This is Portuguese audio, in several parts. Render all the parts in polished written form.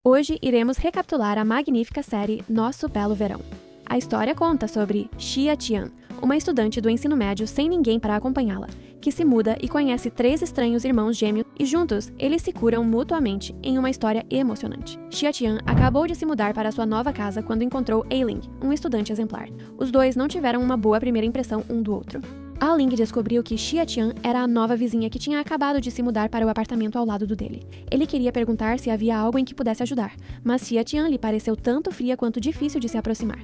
Hoje iremos recapitular a magnífica série Nosso Belo Verão. A história conta sobre Xia Tian, uma estudante do ensino médio sem ninguém para acompanhá-la, que se muda e conhece 3 estranhos irmãos gêmeos e juntos eles se curam mutuamente em uma história emocionante. Xia Tian acabou de se mudar para sua nova casa quando encontrou Ailing, um estudante exemplar. Os dois não tiveram uma boa primeira impressão um do outro. A Ling descobriu que Xia Tian era a nova vizinha que tinha acabado de se mudar para o apartamento ao lado do dele. Ele queria perguntar se havia algo em que pudesse ajudar, mas Xia Tian lhe pareceu tanto fria quanto difícil de se aproximar.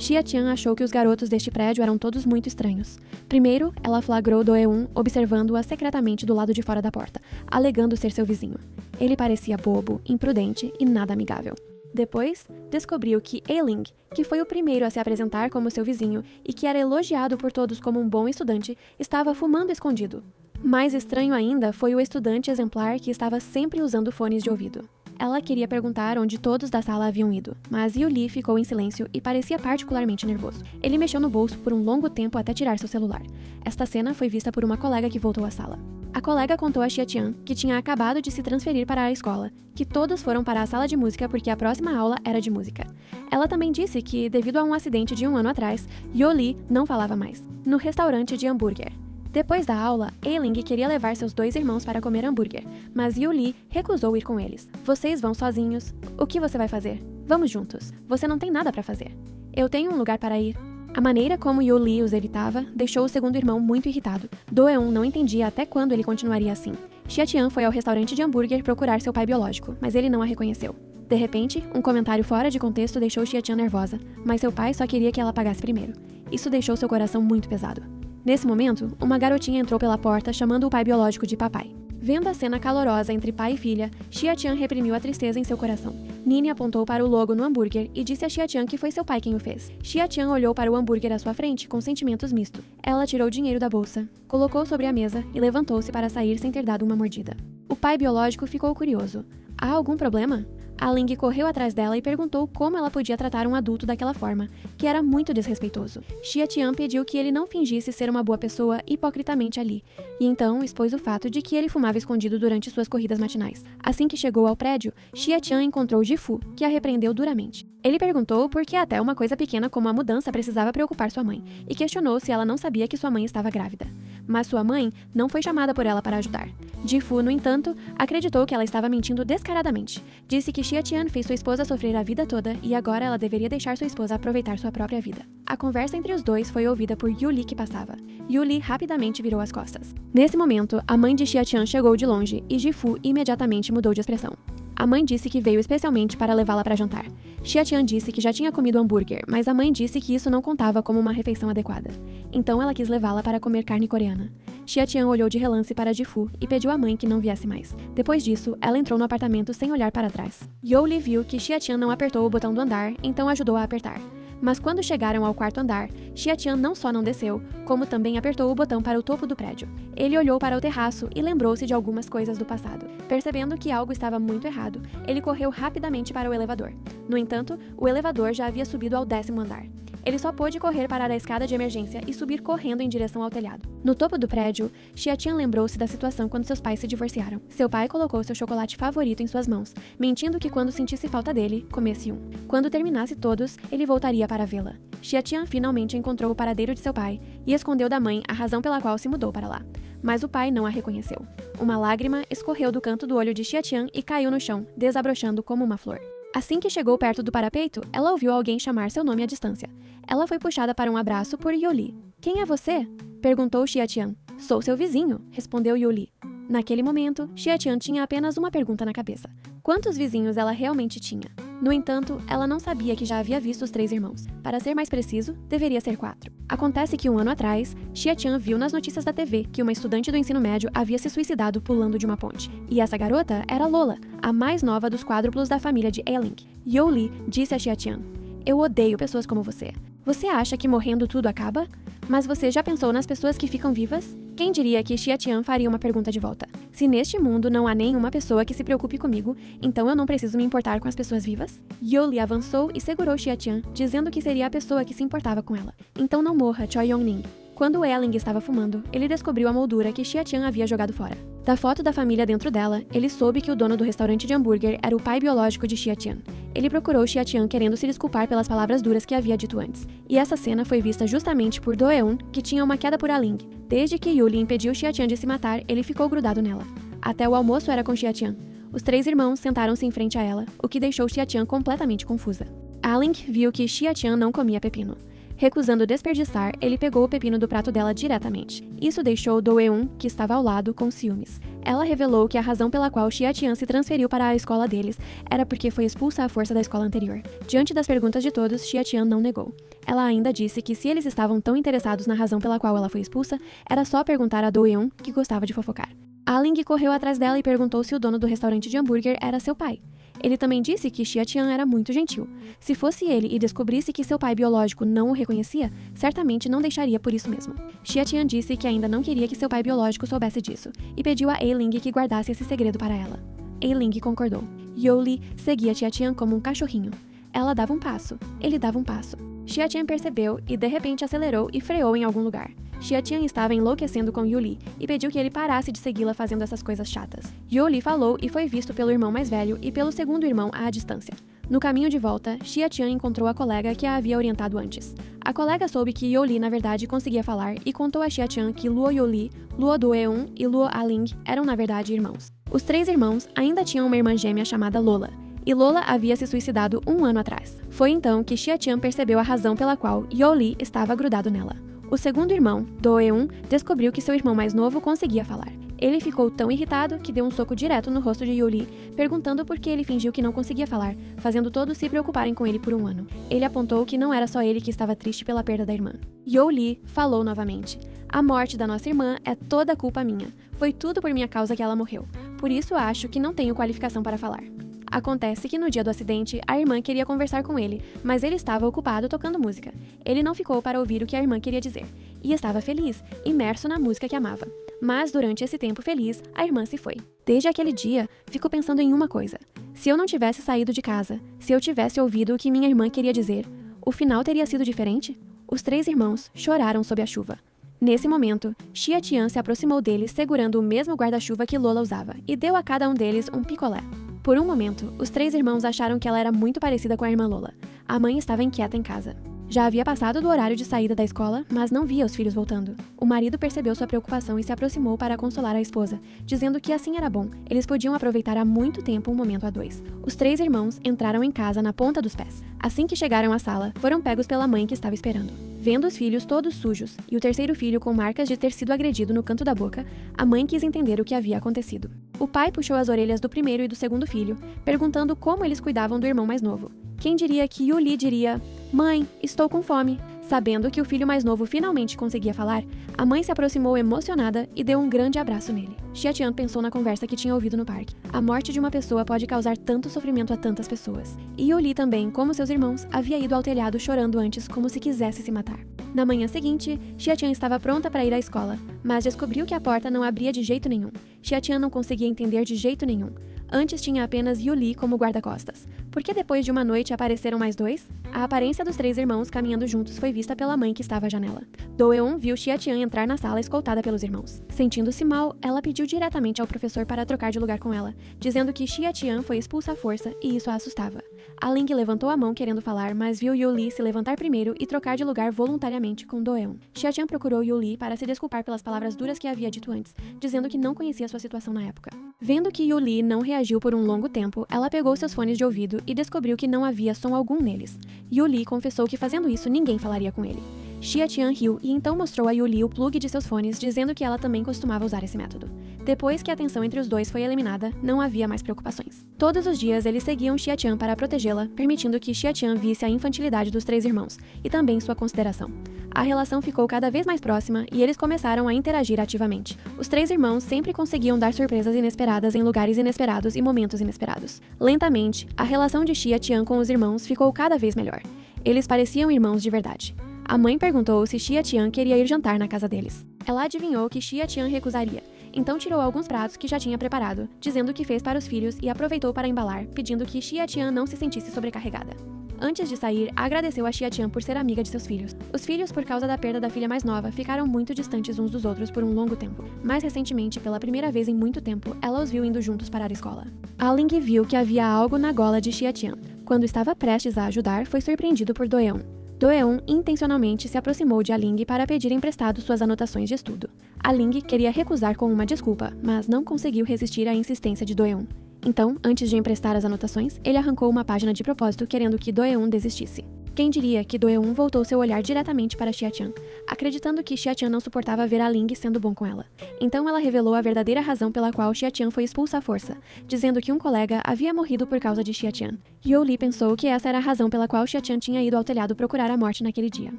Xia Tian achou que os garotos deste prédio eram todos muito estranhos. Primeiro, ela flagrou Do-eun observando-a secretamente do lado de fora da porta, alegando ser seu vizinho. Ele parecia bobo, imprudente e nada amigável. Depois, descobriu que Ailing, que foi o primeiro a se apresentar como seu vizinho e que era elogiado por todos como um bom estudante, estava fumando escondido. Mais estranho ainda foi o estudante exemplar que estava sempre usando fones de ouvido. Ela queria perguntar onde todos da sala haviam ido, mas Yuli ficou em silêncio e parecia particularmente nervoso. Ele mexeu no bolso por um longo tempo até tirar seu celular. Esta cena foi vista por uma colega que voltou à sala. A colega contou a Xia Tian que tinha acabado de se transferir para a escola, que todos foram para a sala de música porque a próxima aula era de música. Ela também disse que, devido a um acidente de um ano atrás, Yoli não falava mais. No restaurante de hambúrguer. Depois da aula, Ailing queria levar seus 2 irmãos para comer hambúrguer, mas Yuli recusou ir com eles. Vocês vão sozinhos. O que você vai fazer? Vamos juntos. Você não tem nada para fazer. Eu tenho um lugar para ir. A maneira como Yuli os evitava deixou o segundo irmão muito irritado. Do-eun não entendia até quando ele continuaria assim. Xia Tian foi ao restaurante de hambúrguer procurar seu pai biológico, mas ele não a reconheceu. De repente, um comentário fora de contexto deixou Xia Tian nervosa, mas seu pai só queria que ela pagasse primeiro. Isso deixou seu coração muito pesado. Nesse momento, uma garotinha entrou pela porta chamando o pai biológico de papai. Vendo a cena calorosa entre pai e filha, Xia Tian reprimiu a tristeza em seu coração. Nini apontou para o logo no hambúrguer e disse a Xia Tian que foi seu pai quem o fez. Xia Tian olhou para o hambúrguer à sua frente com sentimentos mistos. Ela tirou dinheiro da bolsa, colocou sobre a mesa e levantou-se para sair sem ter dado uma mordida. O pai biológico ficou curioso. Há algum problema? A Ling correu atrás dela e perguntou como ela podia tratar um adulto daquela forma, que era muito desrespeitoso. Xia Tian pediu que ele não fingisse ser uma boa pessoa hipocritamente ali, e então expôs o fato de que ele fumava escondido durante suas corridas matinais. Assim que chegou ao prédio, Xia Tian encontrou Ji-fu, que a repreendeu duramente. Ele perguntou por que até uma coisa pequena como a mudança precisava preocupar sua mãe, e questionou se ela não sabia que sua mãe estava grávida. Mas sua mãe não foi chamada por ela para ajudar. Ji-fu, no entanto, acreditou que ela estava mentindo descaradamente. Disse que Xia Tian fez sua esposa sofrer a vida toda e agora ela deveria deixar sua esposa aproveitar sua própria vida. A conversa entre os dois foi ouvida por Yuli que passava. Yuli rapidamente virou as costas. Nesse momento, a mãe de Xia Tian chegou de longe e Ji-fu imediatamente mudou de expressão. A mãe disse que veio especialmente para levá-la para jantar. Xia Tian disse que já tinha comido hambúrguer, mas a mãe disse que isso não contava como uma refeição adequada. Então ela quis levá-la para comer carne coreana. Xia Tian olhou de relance para Ji-fu e pediu à mãe que não viesse mais. Depois disso, ela entrou no apartamento sem olhar para trás. Yoli viu que Xia Tian não apertou o botão do andar, então ajudou a apertar. Mas quando chegaram ao 4º andar, Xia Tian não só não desceu, como também apertou o botão para o topo do prédio. Ele olhou para o terraço e lembrou-se de algumas coisas do passado. Percebendo que algo estava muito errado, ele correu rapidamente para o elevador. No entanto, o elevador já havia subido ao 10º andar. Ele só pôde correr para a escada de emergência e subir correndo em direção ao telhado. No topo do prédio, Xia Tian lembrou-se da situação quando seus pais se divorciaram. Seu pai colocou seu chocolate favorito em suas mãos, mentindo que quando sentisse falta dele, comesse um. Quando terminasse todos, ele voltaria para vê-la. Xia Tian finalmente encontrou o paradeiro de seu pai e escondeu da mãe a razão pela qual se mudou para lá. Mas o pai não a reconheceu. Uma lágrima escorreu do canto do olho de Xia Tian e caiu no chão, desabrochando como uma flor. Assim que chegou perto do parapeito, ela ouviu alguém chamar seu nome à distância. Ela foi puxada para um abraço por Yoli. "Quem é você?" perguntou Xia Tian. "Sou seu vizinho", respondeu Yoli. Naquele momento, Xia Tian tinha apenas uma pergunta na cabeça. Quantos vizinhos ela realmente tinha? No entanto, ela não sabia que já havia visto os 3 irmãos. Para ser mais preciso, deveria ser 4. Acontece que um ano atrás, Xia Tian viu nas notícias da TV que uma estudante do ensino médio havia se suicidado pulando de uma ponte. E essa garota era Lola, a mais nova dos quádruplos da família de Ailing. Yoli disse a Xia Tian: "Eu odeio pessoas como você. Você acha que morrendo tudo acaba? Mas você já pensou nas pessoas que ficam vivas?" Quem diria que Xia Tian faria uma pergunta de volta? Se neste mundo não há nenhuma pessoa que se preocupe comigo, então eu não preciso me importar com as pessoas vivas? Yoli avançou e segurou Xia Tian, dizendo que seria a pessoa que se importava com ela. Então não morra, Choi Yong-ning. Quando Ailing estava fumando, ele descobriu a moldura que Xia Tian havia jogado fora. Da foto da família dentro dela, ele soube que o dono do restaurante de hambúrguer era o pai biológico de Xia-Tian. Ele procurou Xia-Tian querendo se desculpar pelas palavras duras que havia dito antes. E essa cena foi vista justamente por Do-eun, que tinha uma queda por A-ling. Desde que Yuli impediu Xia-Tian de se matar, ele ficou grudado nela. Até o almoço era com Xia-Tian. Os 3 irmãos sentaram-se em frente a ela, o que deixou Xia-Tian completamente confusa. A-ling viu que Xia-Tian não comia pepino. Recusando desperdiçar, ele pegou o pepino do prato dela diretamente. Isso deixou Do-eun, que estava ao lado, com ciúmes. Ela revelou que a razão pela qual Xia-Tian se transferiu para a escola deles era porque foi expulsa à força da escola anterior. Diante das perguntas de todos, Xia-Tian não negou. Ela ainda disse que se eles estavam tão interessados na razão pela qual ela foi expulsa, era só perguntar a Do-eun, que gostava de fofocar. A-ling correu atrás dela e perguntou se o dono do restaurante de hambúrguer era seu pai. Ele também disse que Xia-Tian era muito gentil. Se fosse ele e descobrisse que seu pai biológico não o reconhecia, certamente não deixaria por isso mesmo. Xia-Tian disse que ainda não queria que seu pai biológico soubesse disso, e pediu a A-ling que guardasse esse segredo para ela. A-ling concordou. Yoli seguia Xia-Tian como um cachorrinho. Ela dava um passo, ele dava um passo. Xia-Tian percebeu e de repente acelerou e freou em algum lugar. Xia-Tian estava enlouquecendo com Yuli e pediu que ele parasse de segui-la fazendo essas coisas chatas. Yuli falou e foi visto pelo irmão mais velho e pelo segundo irmão à distância. No caminho de volta, Xia-Tian encontrou a colega que a havia orientado antes. A colega soube que Yoli na verdade conseguia falar e contou a Xia-Tian que Luo Yoli, Luo Do-eun e Luo A-ling eram na verdade irmãos. Os 3 irmãos ainda tinham uma irmã gêmea chamada Lola, e Lola havia se suicidado 1 ano atrás. Foi então que Xia-Tian percebeu a razão pela qual Yoli estava grudado nela. O segundo irmão, Do-eun, descobriu que seu irmão mais novo conseguia falar. Ele ficou tão irritado que deu um soco direto no rosto de Yuli, perguntando por que ele fingiu que não conseguia falar, fazendo todos se preocuparem com ele por 1 ano. Ele apontou que não era só ele que estava triste pela perda da irmã. Yuli falou novamente. A morte da nossa irmã é toda culpa minha. Foi tudo por minha causa que ela morreu. Por isso acho que não tenho qualificação para falar. Acontece que no dia do acidente, a irmã queria conversar com ele, mas ele estava ocupado tocando música. Ele não ficou para ouvir o que a irmã queria dizer, e estava feliz, imerso na música que amava. Mas durante esse tempo feliz, a irmã se foi. Desde aquele dia, fico pensando em uma coisa. Se eu não tivesse saído de casa, se eu tivesse ouvido o que minha irmã queria dizer, o final teria sido diferente? Os 3 irmãos choraram sob a chuva. Nesse momento, Xia-Tian se aproximou deles segurando o mesmo guarda-chuva que Lola usava, e deu a cada um deles um picolé. Por um momento, os 3 irmãos acharam que ela era muito parecida com a irmã Lola. A mãe estava inquieta em casa. Já havia passado do horário de saída da escola, mas não via os filhos voltando. O marido percebeu sua preocupação e se aproximou para consolar a esposa, dizendo que assim era bom, eles podiam aproveitar há muito tempo um momento a 2. Os 3 irmãos entraram em casa na ponta dos pés. Assim que chegaram à sala, foram pegos pela mãe que estava esperando. Vendo os filhos todos sujos e o terceiro filho com marcas de ter sido agredido no canto da boca, a mãe quis entender o que havia acontecido. O pai puxou as orelhas do primeiro e do segundo filho, perguntando como eles cuidavam do irmão mais novo. Quem diria que Yuli diria: "Mãe, estou com fome." Sabendo que o filho mais novo finalmente conseguia falar, a mãe se aproximou emocionada e deu um grande abraço nele. Xia-Tian pensou na conversa que tinha ouvido no parque. A morte de uma pessoa pode causar tanto sofrimento a tantas pessoas. E Yuli também, como seus irmãos, havia ido ao telhado chorando antes como se quisesse se matar. Na manhã seguinte, Xia-Tian estava pronta para ir à escola, mas descobriu que a porta não abria de jeito nenhum. Xia-Tian não conseguia entender de jeito nenhum. Antes tinha apenas Yuli como guarda-costas. Por que depois de uma noite apareceram mais 2? A aparência dos 3 irmãos caminhando juntos foi vista pela mãe que estava à janela. Do-eun viu Xia-Tian entrar na sala escoltada pelos irmãos. Sentindo-se mal, ela pediu diretamente ao professor para trocar de lugar com ela, dizendo que Xia-Tian foi expulsa à força e isso a assustava. A-ling levantou a mão querendo falar, mas viu Yuli se levantar primeiro e trocar de lugar voluntariamente com Do-eun. Xia-Tian procurou Yuli para se desculpar pelas palavras duras que havia dito antes, dizendo que não conhecia sua situação na época. Vendo que Yuli não reagiu por um longo tempo, ela pegou seus fones de ouvido e descobriu que não havia som algum neles. Yuli confessou que fazendo isso ninguém falaria com ele. Xia-Tian riu e então mostrou a Yuli o plug de seus fones, dizendo que ela também costumava usar esse método. Depois que a tensão entre os dois foi eliminada, não havia mais preocupações. Todos os dias eles seguiam Xia-Tian para protegê-la, permitindo que Xia-Tian visse a infantilidade dos 3 irmãos, e também sua consideração. A relação ficou cada vez mais próxima e eles começaram a interagir ativamente. Os 3 irmãos sempre conseguiam dar surpresas inesperadas em lugares inesperados e momentos inesperados. Lentamente, a relação de Xia-Tian com os irmãos ficou cada vez melhor. Eles pareciam irmãos de verdade. A mãe perguntou se Xia-Tian queria ir jantar na casa deles. Ela adivinhou que Xia-Tian recusaria, então tirou alguns pratos que já tinha preparado, dizendo que fez para os filhos e aproveitou para embalar, pedindo que Xia-Tian não se sentisse sobrecarregada. Antes de sair, agradeceu a Xia-Tian por ser amiga de seus filhos. Os filhos, por causa da perda da filha mais nova, ficaram muito distantes uns dos outros por um longo tempo. Mais recentemente, pela primeira vez em muito tempo, ela os viu indo juntos para a escola. A-Ling viu que havia algo na gola de Xia-Tian. Quando estava prestes a ajudar, foi surpreendido por Do-eun. Do-eun intencionalmente se aproximou de A-Ling para pedir emprestado suas anotações de estudo. A-Ling queria recusar com uma desculpa, mas não conseguiu resistir à insistência de Do-eun. Então, antes de emprestar as anotações, ele arrancou uma página de propósito querendo que Do-eun desistisse. Quem diria que Do-eun voltou seu olhar diretamente para Xia-Tian, acreditando que Xia-Tian não suportava ver A-Ling sendo bom com ela. Então ela revelou a verdadeira razão pela qual Xia-Tian foi expulsa à força, dizendo que um colega havia morrido por causa de Xia-Tian. Yo-Li pensou que essa era a razão pela qual Xia-Tian tinha ido ao telhado procurar a morte naquele dia.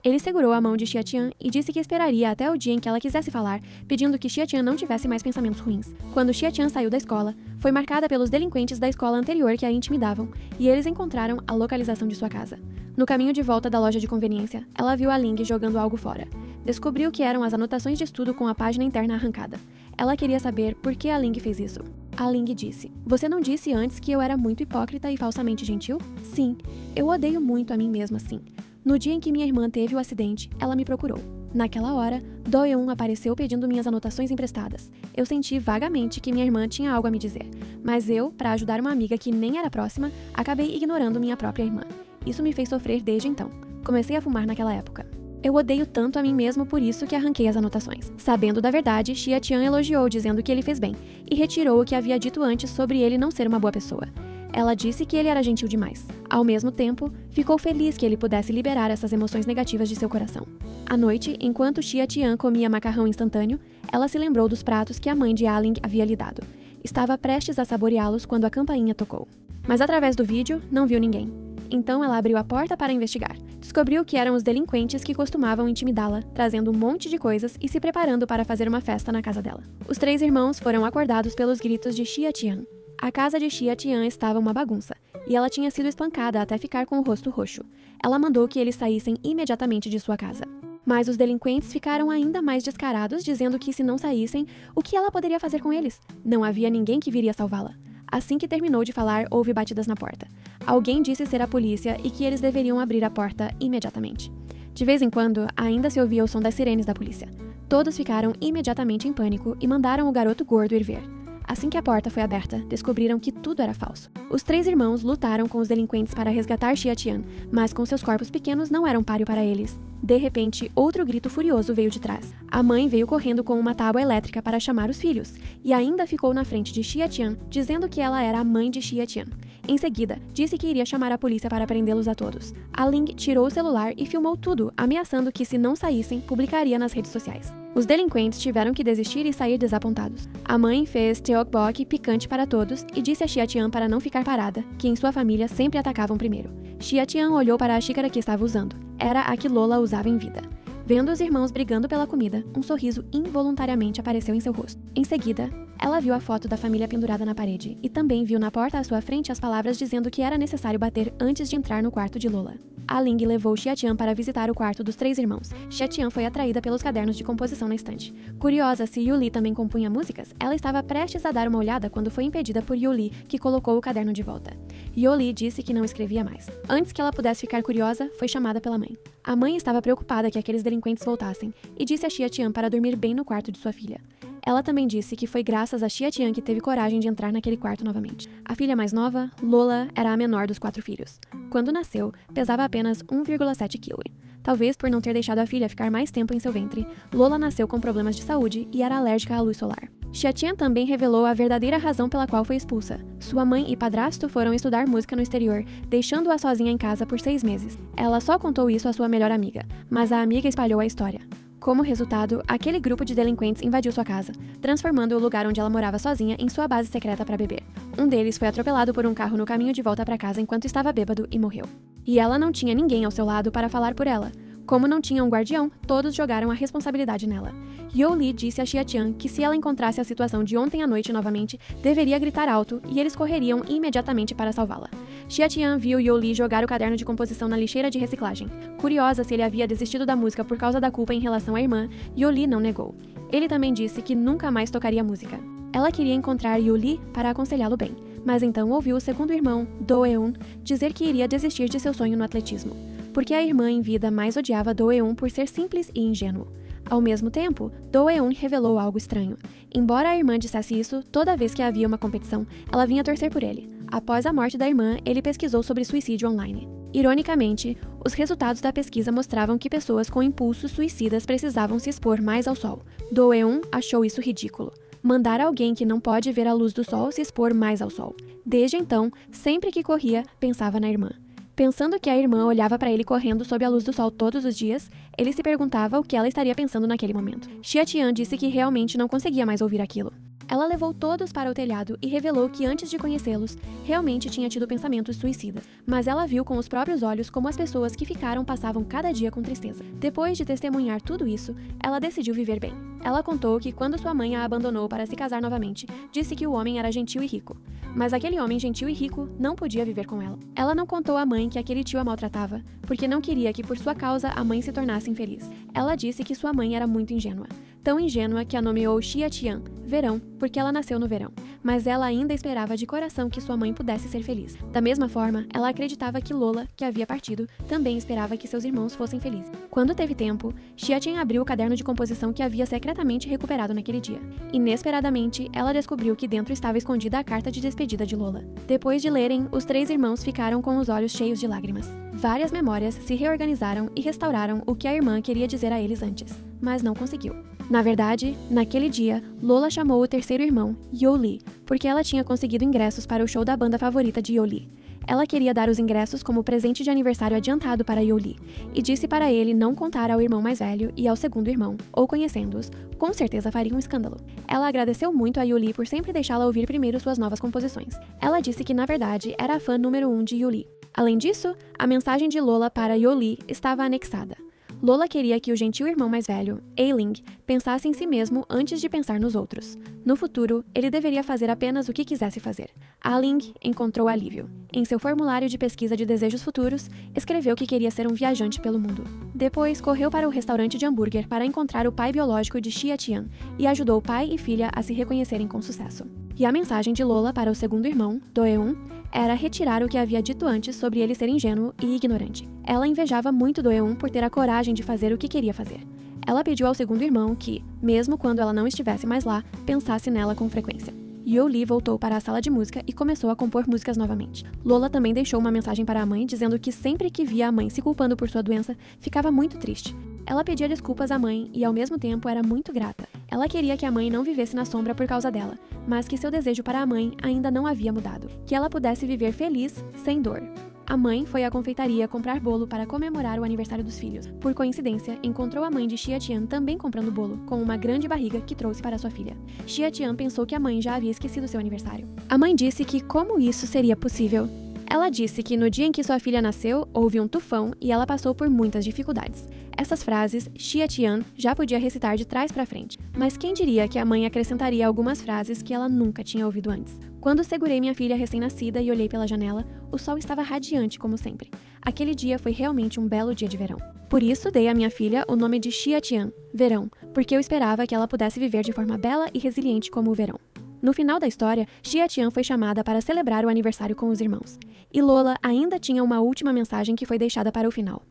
Ele segurou a mão de Xia-Tian e disse que esperaria até o dia em que ela quisesse falar, pedindo que Xia-Tian não tivesse mais pensamentos ruins. Quando Xia-Tian saiu da escola, foi marcada pelos delinquentes da escola anterior que a intimidavam, e eles encontraram a localização de sua casa. No caminho de volta da loja de conveniência, ela viu A-Ling jogando algo fora. Descobriu que eram as anotações de estudo com a página interna arrancada. Ela queria saber por que A-Ling fez isso. A-Ling disse: "Você não disse antes que eu era muito hipócrita e falsamente gentil?" "Sim, eu odeio muito a mim mesma assim. No dia em que minha irmã teve o acidente, ela me procurou. Naquela hora, Do-eun apareceu pedindo minhas anotações emprestadas. Eu senti vagamente que minha irmã tinha algo a me dizer, mas eu, para ajudar uma amiga que nem era próxima, acabei ignorando minha própria irmã. Isso me fez sofrer desde então. Comecei a fumar naquela época. Eu odeio tanto a mim mesmo por isso que arranquei as anotações." Sabendo da verdade, Xia-Tian elogiou dizendo que ele fez bem, e retirou o que havia dito antes sobre ele não ser uma boa pessoa. Ela disse que ele era gentil demais. Ao mesmo tempo, ficou feliz que ele pudesse liberar essas emoções negativas de seu coração. À noite, enquanto Xia-Tian comia macarrão instantâneo, ela se lembrou dos pratos que a mãe de A-Ling havia lhe dado. Estava prestes a saboreá-los quando a campainha tocou. Mas através do vídeo, não viu ninguém. Então ela abriu a porta para investigar. Descobriu que eram os delinquentes que costumavam intimidá-la, trazendo um monte de coisas e se preparando para fazer uma festa na casa dela. Os 3 irmãos foram acordados pelos gritos de Xia-Tian. A casa de Xia-Tian estava uma bagunça, e ela tinha sido espancada até ficar com o rosto roxo. Ela mandou que eles saíssem imediatamente de sua casa. Mas os delinquentes ficaram ainda mais descarados, dizendo que se não saíssem, o que ela poderia fazer com eles? Não havia ninguém que viria salvá-la. Assim que terminou de falar, houve batidas na porta. Alguém disse ser a polícia e que eles deveriam abrir a porta imediatamente. De vez em quando, ainda se ouvia o som das sirenes da polícia. Todos ficaram imediatamente em pânico e mandaram o garoto gordo ir ver. Assim que a porta foi aberta, descobriram que tudo era falso. Os 3 irmãos lutaram com os delinquentes para resgatar Xia-Tian, mas com seus corpos pequenos não eram páreo para eles. De repente, outro grito furioso veio de trás. A mãe veio correndo com uma tábua elétrica para chamar os filhos, e ainda ficou na frente de Xia-Tian, dizendo que ela era a mãe de Xia-Tian. Em seguida, disse que iria chamar a polícia para prendê-los a todos. A-Ling tirou o celular e filmou tudo, ameaçando que se não saíssem, publicaria nas redes sociais. Os delinquentes tiveram que desistir e sair desapontados. A mãe fez tteokbokki picante para todos e disse a Xia-Tian para não ficar parada, que em sua família sempre atacavam primeiro. Xia-Tian olhou para a xícara que estava usando. Era a que Lola usava em vida. Vendo os irmãos brigando pela comida, um sorriso involuntariamente apareceu em seu rosto. Em seguida, ela viu a foto da família pendurada na parede e também viu na porta à sua frente as palavras dizendo que era necessário bater antes de entrar no quarto de Lola. A-Ling levou Xia-Tian para visitar o quarto dos 3 irmãos. Xia-Tian foi atraída pelos cadernos de composição na estante. Curiosa se Yo-Li também compunha músicas, ela estava prestes a dar uma olhada quando foi impedida por Yo-Li, que colocou o caderno de volta. Yo-Li disse que não escrevia mais. Antes que ela pudesse ficar curiosa, foi chamada pela mãe. A mãe estava preocupada que aqueles delinquentes voltassem e disse a Xia-Tian para dormir bem no quarto de sua filha. Ela também disse que foi graças a Xia-Tian que teve coragem de entrar naquele quarto novamente. A filha mais nova, Lola, era a menor dos 4 filhos. Quando nasceu, pesava apenas 1,7 kg. Talvez por não ter deixado a filha ficar mais tempo em seu ventre, Lola nasceu com problemas de saúde e era alérgica à luz solar. Xia-Tian também revelou a verdadeira razão pela qual foi expulsa. Sua mãe e padrasto foram estudar música no exterior, deixando-a sozinha em casa por 6 meses. Ela só contou isso à sua melhor amiga, mas a amiga espalhou a história. Como resultado, aquele grupo de delinquentes invadiu sua casa, transformando o lugar onde ela morava sozinha em sua base secreta para beber. Um deles foi atropelado por um carro no caminho de volta para casa enquanto estava bêbado e morreu. E ela não tinha ninguém ao seu lado para falar por ela. Como não tinha um guardião, todos jogaram a responsabilidade nela. Yo-Li disse a Xia-Tian que se ela encontrasse a situação de ontem à noite novamente, deveria gritar alto e eles correriam imediatamente para salvá-la. Xia-Tian viu Yo-Li jogar o caderno de composição na lixeira de reciclagem. Curiosa se ele havia desistido da música por causa da culpa em relação à irmã, Yo-Li não negou. Ele também disse que nunca mais tocaria música. Ela queria encontrar Yo-Li para aconselhá-lo bem, mas então ouviu o segundo irmão, Do-eun, dizer que iria desistir de seu sonho no atletismo, porque a irmã em vida mais odiava Do-eun por ser simples e ingênuo. Ao mesmo tempo, Do-eun revelou algo estranho. Embora a irmã dissesse isso, toda vez que havia uma competição, ela vinha torcer por ele. Após a morte da irmã, ele pesquisou sobre suicídio online. Ironicamente, os resultados da pesquisa mostravam que pessoas com impulsos suicidas precisavam se expor mais ao sol. Do-eun achou isso ridículo. Mandar alguém que não pode ver a luz do sol se expor mais ao sol. Desde então, sempre que corria, pensava na irmã. Pensando que a irmã olhava para ele correndo sob a luz do sol todos os dias, ele se perguntava o que ela estaria pensando naquele momento. Xia-tian disse que realmente não conseguia mais ouvir aquilo. Ela levou todos para o telhado e revelou que antes de conhecê-los, realmente tinha tido pensamentos suicidas. Mas ela viu com os próprios olhos como as pessoas que ficaram passavam cada dia com tristeza. Depois de testemunhar tudo isso, ela decidiu viver bem. Ela contou que quando sua mãe a abandonou para se casar novamente, disse que o homem era gentil e rico. Mas aquele homem gentil e rico não podia viver com ela. Ela não contou à mãe que aquele tio a maltratava, porque não queria que por sua causa a mãe se tornasse infeliz. Ela disse que sua mãe era muito ingênua. Tão ingênua que a nomeou Xia-tian, verão, porque ela nasceu no verão. Mas ela ainda esperava de coração que sua mãe pudesse ser feliz. Da mesma forma, ela acreditava que Lola, que havia partido, também esperava que seus irmãos fossem felizes. Quando teve tempo, Xia-tian abriu o caderno de composição que havia secretamente recuperado naquele dia. Inesperadamente, ela descobriu que dentro estava escondida a carta de despedida de Lola. Depois de lerem, os três irmãos ficaram com os olhos cheios de lágrimas. Várias memórias se reorganizaram e restauraram o que a irmã queria dizer a eles antes, mas não conseguiu. Na verdade, naquele dia, Lola chamou o terceiro irmão, Yo-Lee, porque ela tinha conseguido ingressos para o show da banda favorita de Yo-Lee. Ela queria dar os ingressos como presente de aniversário adiantado para Yo-Lee, e disse para ele não contar ao irmão mais velho e ao segundo irmão, ou conhecendo-os, com certeza faria um escândalo. Ela agradeceu muito a Yo-Lee por sempre deixá-la ouvir primeiro suas novas composições. Ela disse que, na verdade, era a fã número 1 de Yo-Lee. Além disso, a mensagem de Lola para Yo-Lee estava anexada. Lola queria que o gentil irmão mais velho, Ailing, pensasse em si mesmo antes de pensar nos outros. No futuro, ele deveria fazer apenas o que quisesse fazer. Ailing encontrou alívio. Em seu formulário de pesquisa de desejos futuros, escreveu que queria ser um viajante pelo mundo. Depois, correu para o restaurante de hambúrguer para encontrar o pai biológico de Xia-tian e ajudou pai e filha a se reconhecerem com sucesso. E a mensagem de Lola para o segundo irmão, Do-eun, era retirar o que havia dito antes sobre ele ser ingênuo e ignorante. Ela invejava muito Do-eun por ter a coragem de fazer o que queria fazer. Ela pediu ao segundo irmão que, mesmo quando ela não estivesse mais lá, pensasse nela com frequência. Yo-Lee voltou para a sala de música e começou a compor músicas novamente. Lola também deixou uma mensagem para a mãe dizendo que sempre que via a mãe se culpando por sua doença, ficava muito triste. Ela pedia desculpas à mãe e, ao mesmo tempo, era muito grata. Ela queria que a mãe não vivesse na sombra por causa dela, mas que seu desejo para a mãe ainda não havia mudado. Que ela pudesse viver feliz, sem dor. A mãe foi à confeitaria comprar bolo para comemorar o aniversário dos filhos. Por coincidência, encontrou a mãe de Xia-tian também comprando bolo, com uma grande barriga que trouxe para sua filha. Xia-tian pensou que a mãe já havia esquecido seu aniversário. A mãe disse que como isso seria possível? Ela disse que no dia em que sua filha nasceu, houve um tufão e ela passou por muitas dificuldades. Essas frases, Xia-tian já podia recitar de trás para frente, mas quem diria que a mãe acrescentaria algumas frases que ela nunca tinha ouvido antes. Quando segurei minha filha recém-nascida e olhei pela janela, o sol estava radiante como sempre. Aquele dia foi realmente um belo dia de verão. Por isso, dei à minha filha o nome de Xia-tian, verão, porque eu esperava que ela pudesse viver de forma bela e resiliente como o verão. No final da história, Xia-tian foi chamada para celebrar o aniversário com os irmãos. E Lola ainda tinha uma última mensagem que foi deixada para o final.